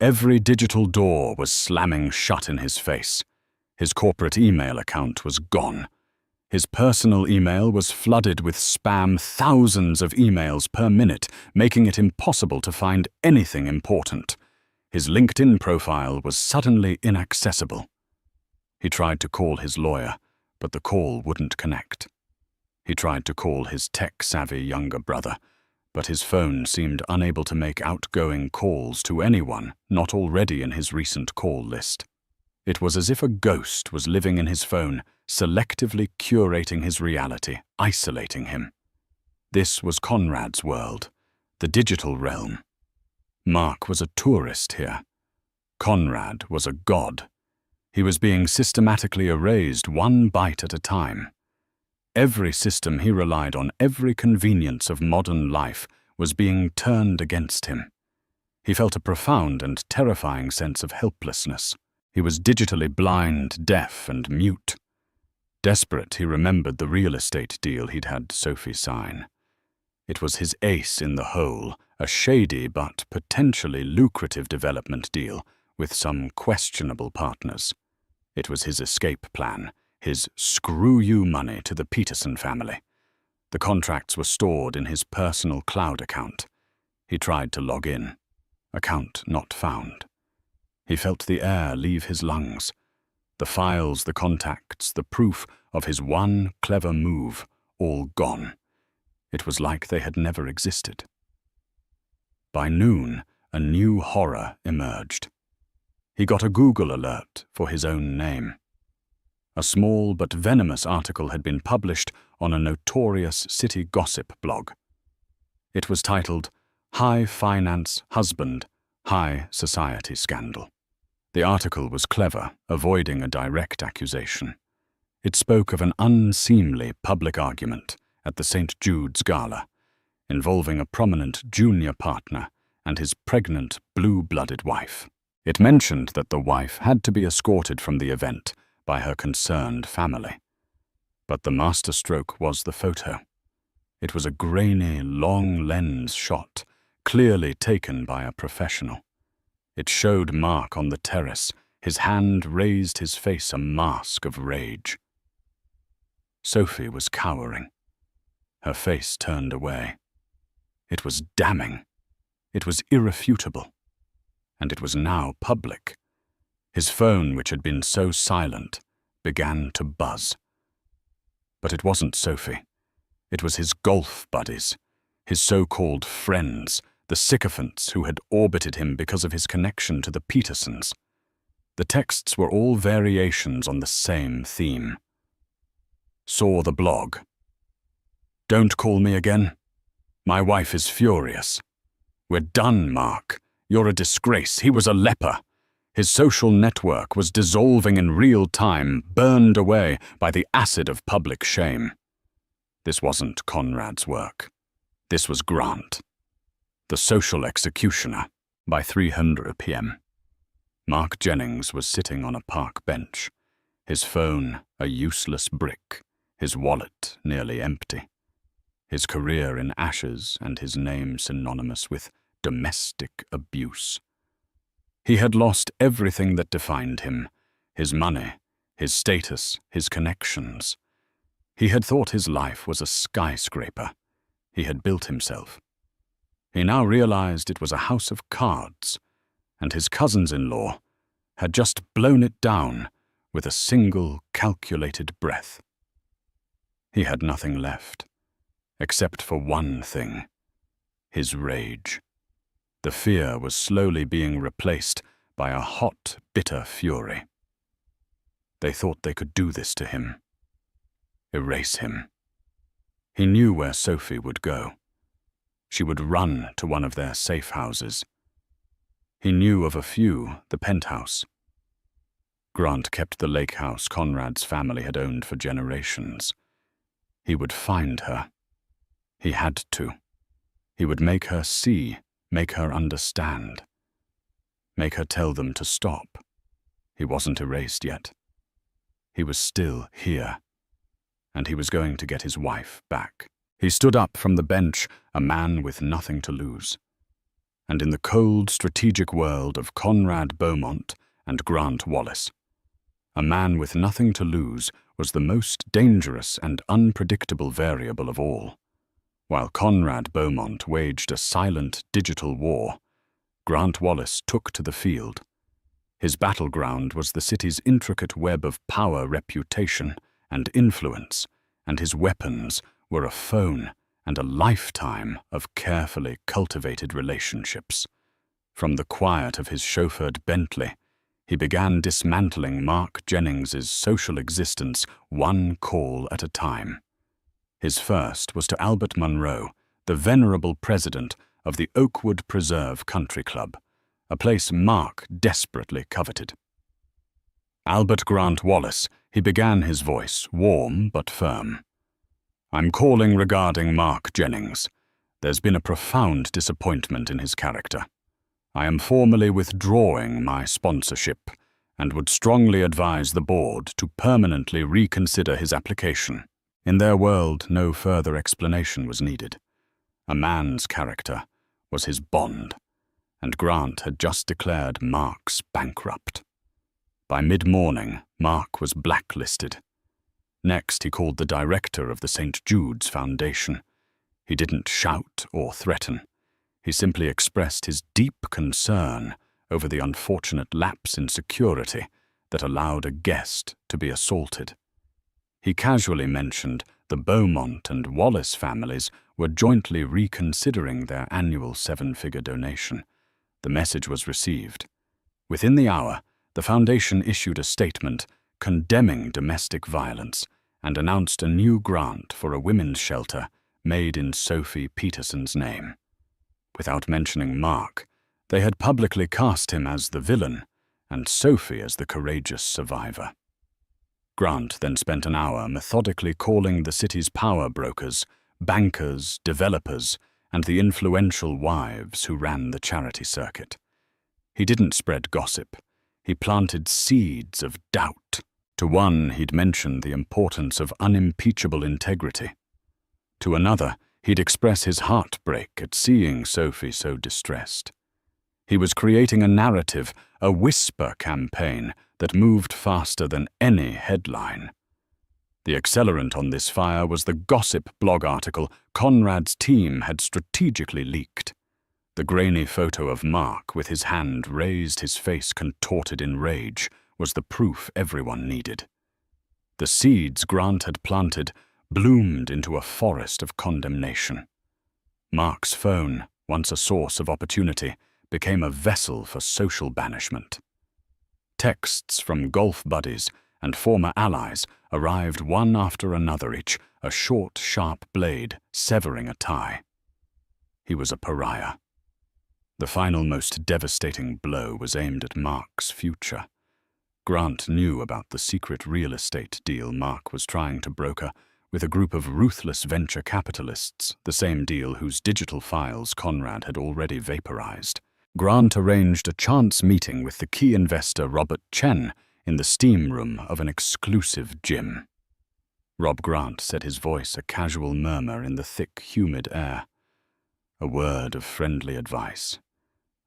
Every digital door was slamming shut in his face. His corporate email account was gone. His personal email was flooded with spam, thousands of emails per minute, making it impossible to find anything important. His LinkedIn profile was suddenly inaccessible. He tried to call his lawyer, but the call wouldn't connect. He tried to call his tech-savvy younger brother, but his phone seemed unable to make outgoing calls to anyone not already in his recent call list. It was as if a ghost was living in his phone, selectively curating his reality, isolating him. This was Conrad's world, the digital realm. Mark was a tourist here. Conrad was a god. He was being systematically erased 1 byte at a time. Every system he relied on, every convenience of modern life, was being turned against him. He felt a profound and terrifying sense of helplessness. He was digitally blind, deaf, and mute. Desperate, he remembered the real estate deal he'd had Sophie sign. It was his ace in the hole, a shady but potentially lucrative development deal with some questionable partners. It was his escape plan, his screw-you money to the Peterson family. The contracts were stored in his personal cloud account. He tried to log in. Account not found. He felt the air leave his lungs. The files, the contacts, the proof of his one clever move, all gone. It was like they had never existed. By noon, a new horror emerged. He got a Google alert for his own name. A small but venomous article had been published on a notorious city gossip blog. It was titled, "High Finance Husband, High Society Scandal." The article was clever, avoiding a direct accusation. It spoke of an unseemly public argument at the St. Jude's Gala, involving a prominent junior partner and his pregnant, blue-blooded wife. It mentioned that the wife had to be escorted from the event by her concerned family. But the masterstroke was the photo. It was a grainy, long-lens shot, clearly taken by a professional. It showed Mark on the terrace, his hand raised, his face a mask of rage. Sophie was cowering. Her face turned away. It was damning. It was irrefutable. And it was now public. His phone, which had been so silent, began to buzz. But it wasn't Sophie. It was his golf buddies, his so-called friends, the sycophants who had orbited him because of his connection to the Petersons. The texts were all variations on the same theme. Saw the blog. Don't call me again. My wife is furious. We're done, Mark. You're a disgrace. He was a leper. His social network was dissolving in real time, burned away by the acid of public shame. This wasn't Conrad's work. This was Grant, the social executioner. By 3:00 p.m., Mark Jennings was sitting on a park bench, his phone a useless brick, his wallet nearly empty, his career in ashes and his name synonymous with domestic abuse. He had lost everything that defined him, his money, his status, his connections. He had thought his life was a skyscraper he had built himself. He now realized it was a house of cards, and his cousins-in-law had just blown it down with a single calculated breath. He had nothing left, except for one thing: his rage. The fear was slowly being replaced by a hot, bitter fury. They thought they could do this to him. Erase him. He knew where Sophie would go. She would run to one of their safe houses. He knew of a few, the penthouse. Grant kept the lake house Conrad's family had owned for generations. He would find her. He had to. He would make her see, make her understand. Make her tell them to stop. He wasn't erased yet. He was still here. And he was going to get his wife back. He stood up from the bench, a man with nothing to lose. And in the cold, strategic world of Conrad Beaumont and Grant Wallace, a man with nothing to lose was the most dangerous and unpredictable variable of all. While Conrad Beaumont waged a silent digital war, Grant Wallace took to the field. His battleground was the city's intricate web of power, reputation, and influence, and his weapons were a phone and a lifetime of carefully cultivated relationships. From the quiet of his chauffeured Bentley, he began dismantling Mark Jennings's social existence one call at a time. His first was to Albert Monroe, the venerable president of the Oakwood Preserve Country Club, a place Mark desperately coveted. Albert Grant Wallace, he began his voice, warm but firm. I'm calling regarding Mark Jennings. There's been a profound disappointment in his character. I am formally withdrawing my sponsorship and would strongly advise the board to permanently reconsider his application. In their world, no further explanation was needed. A man's character was his bond, and Grant had just declared Mark's bankrupt. By mid-morning, Mark was blacklisted. Next, he called the director of the St. Jude's Foundation. He didn't shout or threaten. He simply expressed his deep concern over the unfortunate lapse in security that allowed a guest to be assaulted. He casually mentioned the Beaumont and Wallace families were jointly reconsidering their annual 7-figure donation. The message was received. Within the hour, the foundation issued a statement condemning domestic violence and announced a new grant for a women's shelter made in Sophie Peterson's name. Without mentioning Mark, they had publicly cast him as the villain and Sophie as the courageous survivor. Grant then spent an hour methodically calling the city's power brokers, bankers, developers, and the influential wives who ran the charity circuit. He didn't spread gossip. He planted seeds of doubt. To one, he'd mention the importance of unimpeachable integrity. To another, he'd express his heartbreak at seeing Sophie so distressed. He was creating a narrative, a whisper campaign that moved faster than any headline. The accelerant on this fire was the gossip blog article Conrad's team had strategically leaked. The grainy photo of Mark with his hand raised, his face contorted in rage, was the proof everyone needed. The seeds Grant had planted bloomed into a forest of condemnation. Mark's phone, once a source of opportunity, became a vessel for social banishment. Texts from golf buddies and former allies arrived one after another, each a short, sharp blade severing a tie. He was a pariah. The final, most devastating blow was aimed at Mark's future. Grant knew about the secret real estate deal Mark was trying to broker with a group of ruthless venture capitalists, the same deal whose digital files Conrad had already vaporized. Grant arranged a chance meeting with the key investor Robert Chen in the steam room of an exclusive gym. Rob Grant said, his voice a casual murmur in the thick, humid air. A word of friendly advice.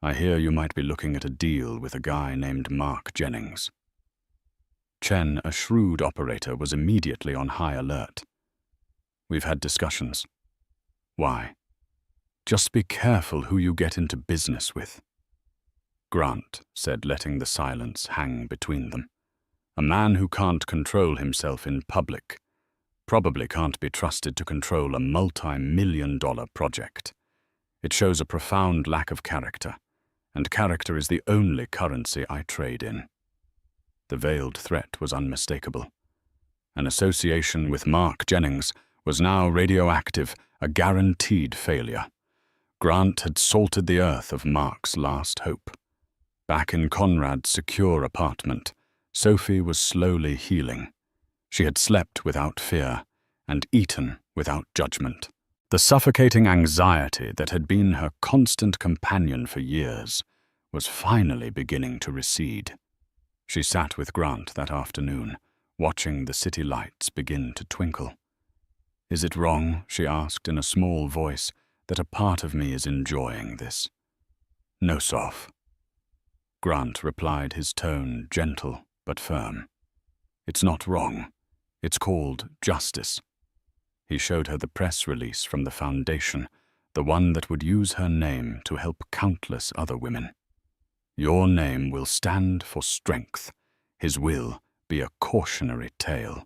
I hear you might be looking at a deal with a guy named Mark Jennings. Chen, a shrewd operator, was immediately on high alert. We've had discussions. Why? Just be careful who you get into business with. Grant said, letting the silence hang between them. A man who can't control himself in public probably can't be trusted to control a multi-million-dollar project. It shows a profound lack of character, and character is the only currency I trade in. The veiled threat was unmistakable. An association with Mark Jennings was now radioactive, a guaranteed failure. Grant had salted the earth of Mark's last hope. Back in Conrad's secure apartment, Sophie was slowly healing. She had slept without fear and eaten without judgment. The suffocating anxiety that had been her constant companion for years was finally beginning to recede. She sat with Grant that afternoon, watching the city lights begin to twinkle. Is it wrong, she asked in a small voice, that a part of me is enjoying this? No, Soph. Grant replied, his tone gentle but firm. It's not wrong. It's called justice. He showed her the press release from the foundation, the one that would use her name to help countless other women. Your name will stand for strength, his will be a cautionary tale.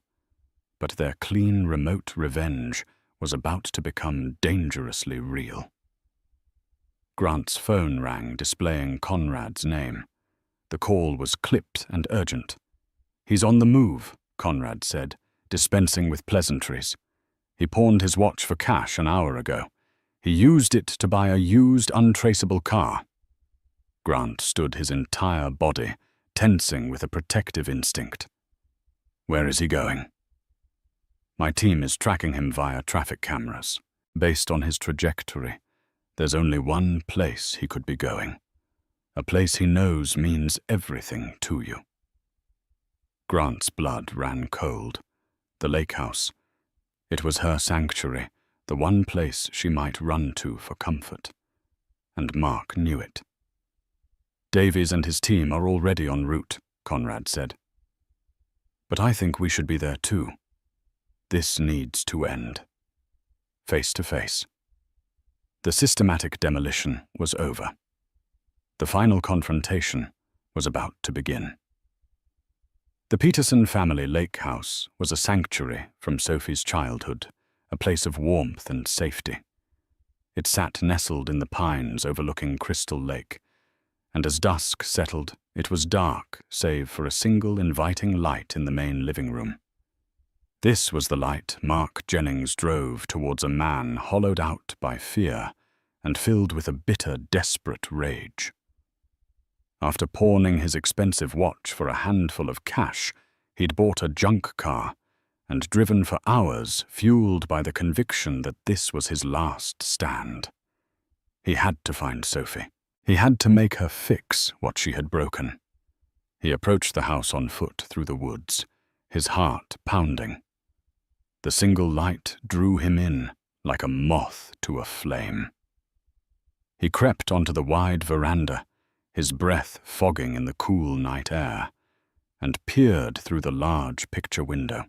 But their clean, remote revenge was about to become dangerously real. Grant's phone rang, displaying Conrad's name. The call was clipped and urgent. He's on the move, Conrad said, dispensing with pleasantries. He pawned his watch for cash an hour ago. He used it to buy a used, untraceable car. Grant stood, his entire body tensing with a protective instinct. Where is he going? My team is tracking him via traffic cameras. Based on his trajectory, there's only one place he could be going. A place he knows means everything to you. Grant's blood ran cold. The lake house. It was her sanctuary, the one place she might run to for comfort. And Mark knew it. Davies and his team are already en route, Conrad said. But I think we should be there too. This needs to end. Face to face. The systematic demolition was over. The final confrontation was about to begin. The Peterson family lake house was a sanctuary from Sophie's childhood, a place of warmth and safety. It sat nestled in the pines overlooking Crystal Lake, and as dusk settled, it was dark save for a single inviting light in the main living room. This was the light Mark Jennings drove towards a man hollowed out by fear and filled with a bitter, desperate rage. After pawning his expensive watch for a handful of cash, he'd bought a junk car and driven for hours, fueled by the conviction that this was his last stand. He had to find Sophie. He had to make her fix what she had broken. He approached the house on foot through the woods, his heart pounding. The single light drew him in like a moth to a flame. He crept onto the wide veranda, his breath fogging in the cool night air, and peered through the large picture window.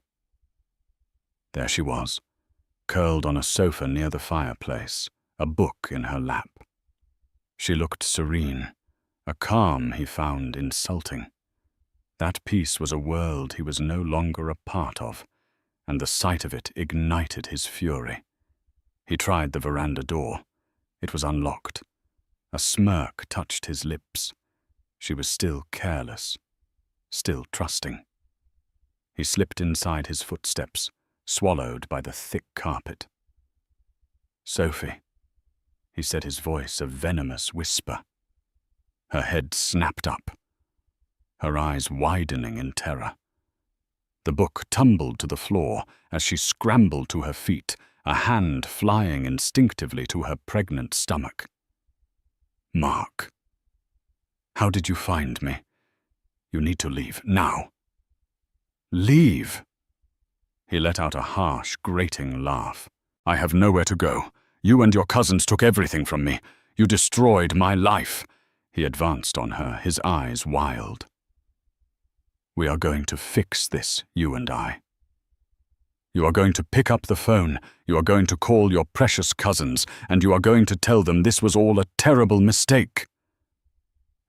There she was, curled on a sofa near the fireplace, a book in her lap. She looked serene, a calm he found insulting. That peace was a world he was no longer a part of, and the sight of it ignited his fury. He tried the veranda door. It was unlocked. A smirk touched his lips. She was still careless, still trusting. He slipped inside his footsteps, swallowed by the thick carpet. "Sophie," he said, his voice a venomous whisper. Her head snapped up, her eyes widening in terror. The book tumbled to the floor as she scrambled to her feet, a hand flying instinctively to her pregnant stomach. "Mark, how did you find me? You need to leave, now." "Leave?" He let out a harsh, grating laugh. "I have nowhere to go. You and your cousins took everything from me. You destroyed my life." He advanced on her, his eyes wild. "We are going to fix this, you and I. You are going to pick up the phone, you are going to call your precious cousins, and you are going to tell them this was all a terrible mistake."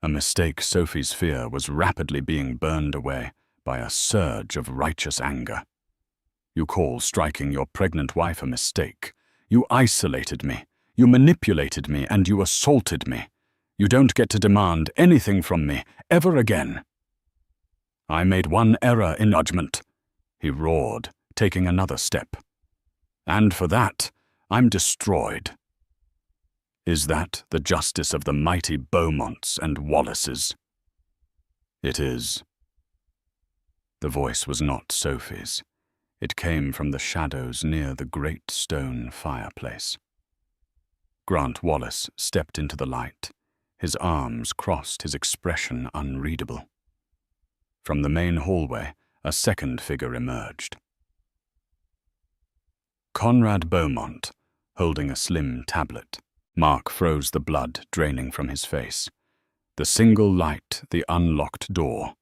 A mistake Sophie's fear was rapidly being burned away by a surge of righteous anger. "You call striking your pregnant wife a mistake. You isolated me, you manipulated me, and you assaulted me. You don't get to demand anything from me ever again." "I made one error in judgment," he roared, taking another step. "And for that, I'm destroyed." "Is that the justice of the mighty Beaumonts and Wallaces?" "It is." The voice was not Sophie's. It came from the shadows near the great stone fireplace. Grant Wallace stepped into the light, his arms crossed, his expression unreadable. From the main hallway, a second figure emerged. Conrad Beaumont, holding a slim tablet. Mark froze the blood draining from his face. The single light, the unlocked door.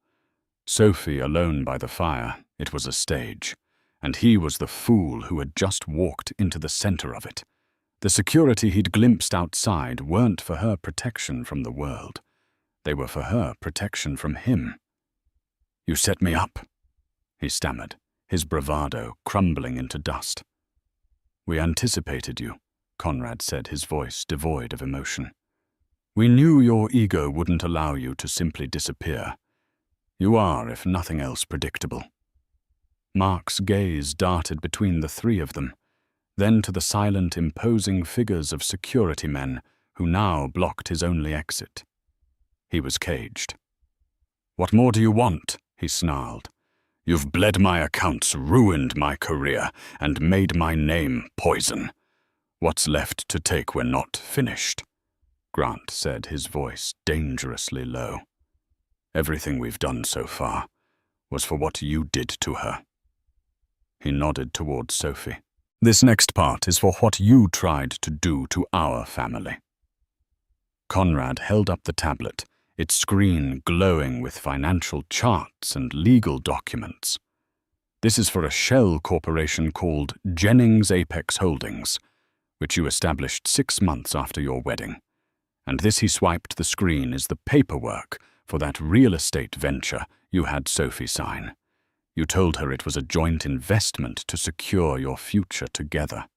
Sophie alone by the fire, it was a stage, and he was the fool who had just walked into the center of it. The security he'd glimpsed outside weren't for her protection from the world. They were for her protection from him. "You set me up," he stammered, his bravado crumbling into dust. "We anticipated you," Conrad said, his voice devoid of emotion. "We knew your ego wouldn't allow you to simply disappear. You are, if nothing else, predictable." Mark's gaze darted between the three of them, then to the silent, imposing figures of security men who now blocked his only exit. He was caged. "What more do you want?" he snarled. "You've bled my accounts, ruined my career, and made my name poison. What's left to take we're not finished?" Grant said, his voice dangerously low. "Everything we've done so far was for what you did to her." He nodded towards Sophie. "This next part is for what you tried to do to our family." Conrad held up the tablet, its screen glowing with financial charts and legal documents. "This is for a shell corporation called Jennings Apex Holdings, which you established 6 months after your wedding. And this," he swiped the screen, "is the paperwork for that real estate venture you had Sophie sign. You told her it was a joint investment to secure your future together."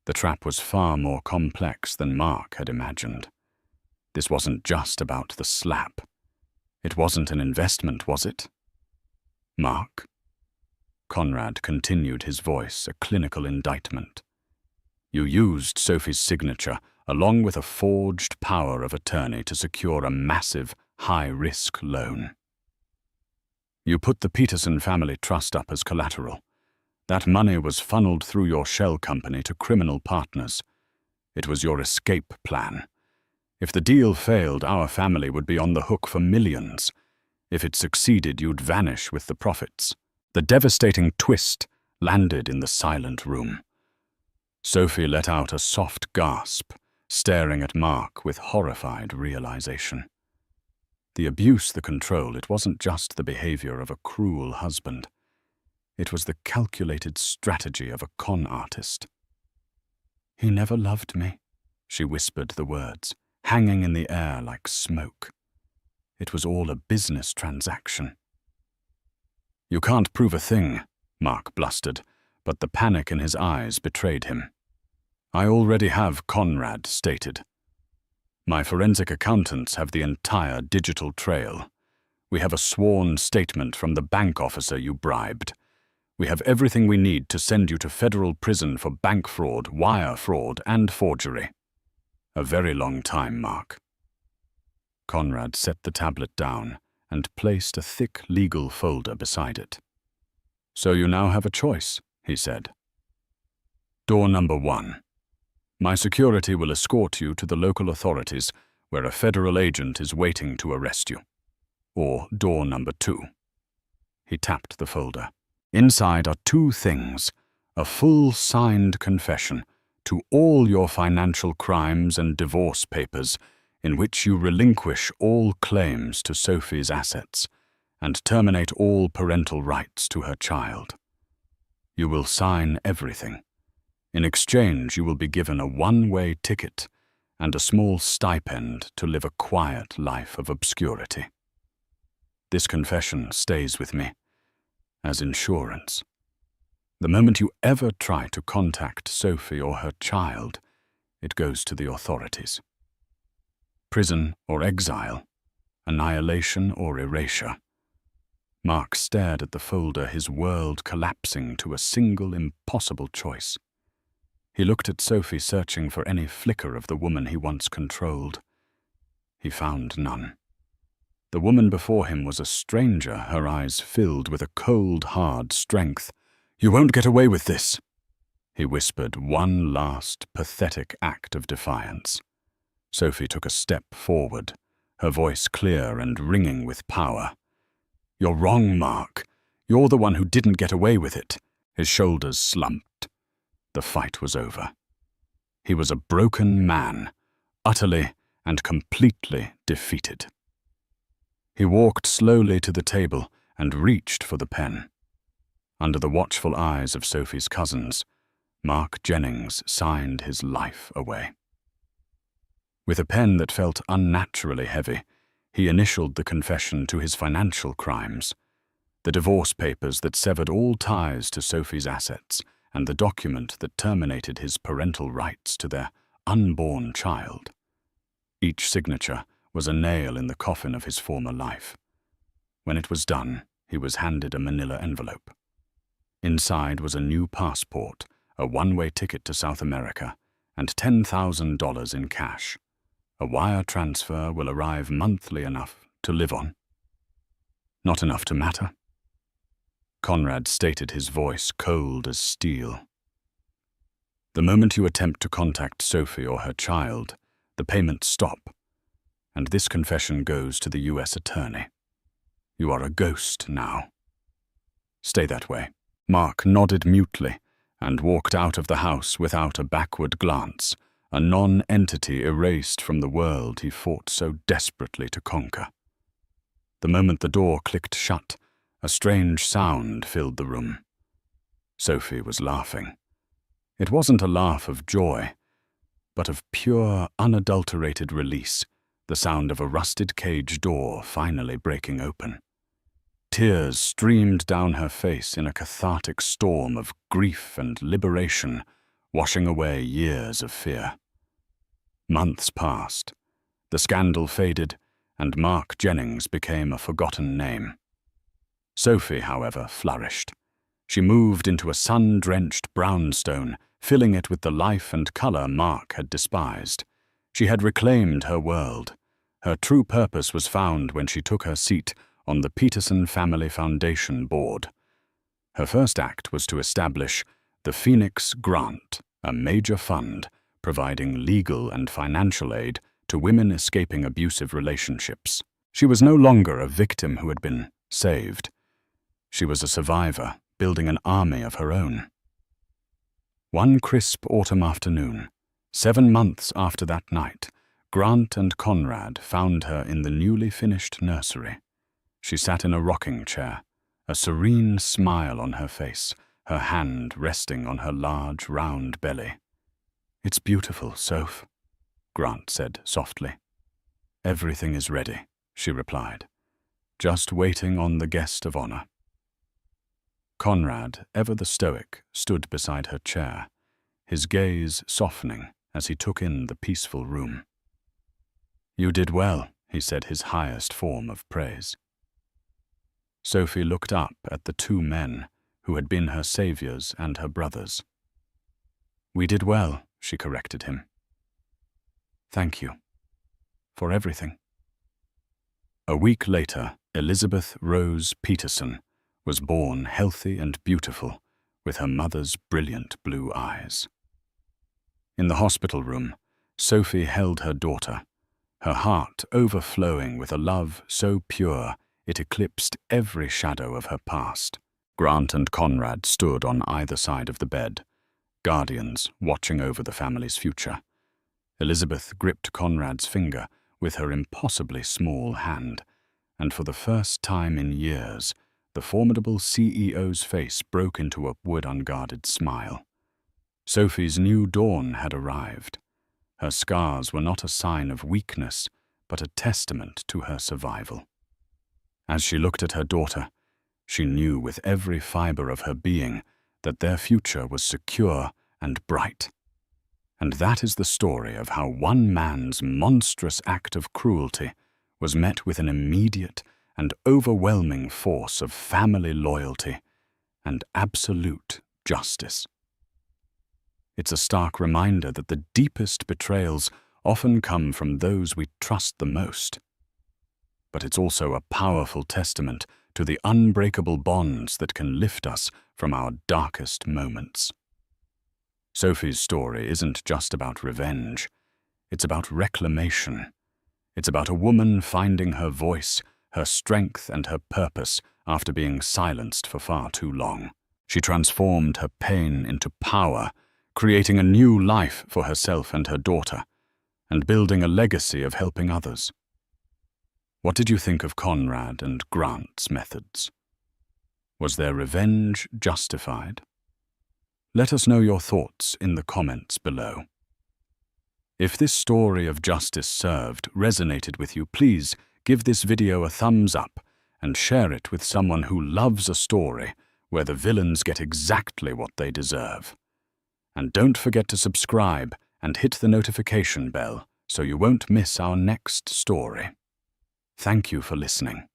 The trap was far more complex than Mark had imagined. This wasn't just about the slap. It wasn't an investment, was it? "Mark?" Conrad continued, his voice a clinical indictment. "You used Sophie's signature along with a forged power of attorney to secure a massive, high-risk loan. You put the Peterson family trust up as collateral. That money was funneled through your shell company to criminal partners. It was your escape plan. If the deal failed, our family would be on the hook for millions. If it succeeded, you'd vanish with the profits. The devastating twist landed in the silent room. Sophie let out a soft gasp, staring at Mark with horrified realization. The abuse, the control, it wasn't just the behavior of a cruel husband. It was the calculated strategy of a con artist. "He never loved me," she whispered the words, hanging in the air like smoke. It was all a business transaction. "You can't prove a thing," Mark blustered, but the panic in his eyes betrayed him. "I already have Conrad stated. My forensic accountants have the entire digital trail. We have a sworn statement from the bank officer you bribed. We have everything we need to send you to federal prison for bank fraud, wire fraud, and forgery. A very long time, Mark." Conrad set the tablet down and placed a thick legal folder beside it. "So you now have a choice," he said. "Door number 1. My security will escort you to the local authorities where a federal agent is waiting to arrest you. Or door number 2. He tapped the folder. "Inside are 2 things: a full signed confession to all your financial crimes and divorce papers, in which you relinquish all claims to Sophie's assets and terminate all parental rights to her child. You will sign everything. In exchange, you will be given a one-way ticket and a small stipend to live a quiet life of obscurity. This confession stays with me as insurance. The moment you ever try to contact Sophie or her child, it goes to the authorities. Prison or exile, annihilation or erasure." Mark stared at the folder, his world collapsing to a single impossible choice. He looked at Sophie, searching for any flicker of the woman he once controlled. He found none. The woman before him was a stranger, her eyes filled with a cold, hard strength. "You won't get away with this," he whispered, one last, pathetic act of defiance. Sophie took a step forward, her voice clear and ringing with power. "You're wrong, Mark. You're the one who didn't get away with it." His shoulders slumped. The fight was over. He was a broken man, utterly and completely defeated. He walked slowly to the table and reached for the pen. Under the watchful eyes of Sophie's cousins, Mark Jennings signed his life away. With a pen that felt unnaturally heavy, he initialed the confession to his financial crimes, the divorce papers that severed all ties to Sophie's assets, and the document that terminated his parental rights to their unborn child. Each signature was a nail in the coffin of his former life. When it was done, he was handed a manila envelope. Inside was a new passport, a one-way ticket to South America, and $10,000 in cash. A wire transfer will arrive monthly enough to live on. Not enough to matter. Conrad stated, his voice cold as steel. "The moment you attempt to contact Sophie or her child, the payments stop, and this confession goes to the U.S. Attorney. You are a ghost now. Stay that way." Mark nodded mutely and walked out of the house without a backward glance, a non-entity erased from the world he fought so desperately to conquer. The moment the door clicked shut, a strange sound filled the room. Sophie was laughing. It wasn't a laugh of joy, but of pure, unadulterated release, the sound of a rusted cage door finally breaking open. Tears streamed down her face in a cathartic storm of grief and liberation, washing away years of fear. Months passed. The scandal faded, and Mark Jennings became a forgotten name. Sophie, however, flourished. She moved into a sun-drenched brownstone, filling it with the life and color Mark had despised. She had reclaimed her world. Her true purpose was found when she took her seat on the Peterson Family Foundation board. Her first act was to establish the Phoenix Grant, a major fund providing legal and financial aid to women escaping abusive relationships. She was no longer a victim who had been saved. She was a survivor, building an army of her own. One crisp autumn afternoon, 7 months after that night, Grant and Conrad found her in the newly finished nursery. She sat in a rocking chair, a serene smile on her face, her hand resting on her large, round belly. "It's beautiful, Soph," Grant said softly. "Everything is ready," she replied, "just waiting on the guest of honor." Conrad, ever the stoic, stood beside her chair, his gaze softening as he took in the peaceful room. "You did well," he said, his highest form of praise. Sophie looked up at the two men who had been her saviors and her brothers. "We did well," she corrected him. "Thank you. For everything." A week later, Elizabeth Rose Peterson was born healthy and beautiful, with her mother's brilliant blue eyes. In the hospital room, Sophie held her daughter, her heart overflowing with a love so pure it eclipsed every shadow of her past. Grant and Conrad stood on either side of the bed, guardians watching over the family's future. Elizabeth gripped Conrad's finger with her impossibly small hand, and for the first time in years, the formidable CEO's face broke into a wood-unguarded smile. Sophie's new dawn had arrived. Her scars were not a sign of weakness, but a testament to her survival. As she looked at her daughter, she knew with every fiber of her being that their future was secure and bright. And that is the story of how one man's monstrous act of cruelty was met with an immediate and overwhelming force of family loyalty and absolute justice. It's a stark reminder that the deepest betrayals often come from those we trust the most. But it's also a powerful testament to the unbreakable bonds that can lift us from our darkest moments. Sophie's story isn't just about revenge. It's about reclamation. It's about a woman finding her voice, her strength, and her purpose after being silenced for far too long. She transformed her pain into power, creating a new life for herself and her daughter, and building a legacy of helping others. What did you think of Conrad and Grant's methods? Was their revenge justified? Let us know your thoughts in the comments below. If this story of justice served resonated with you, please give this video a thumbs up and share it with someone who loves a story where the villains get exactly what they deserve. And don't forget to subscribe and hit the notification bell so you won't miss our next story. Thank you for listening.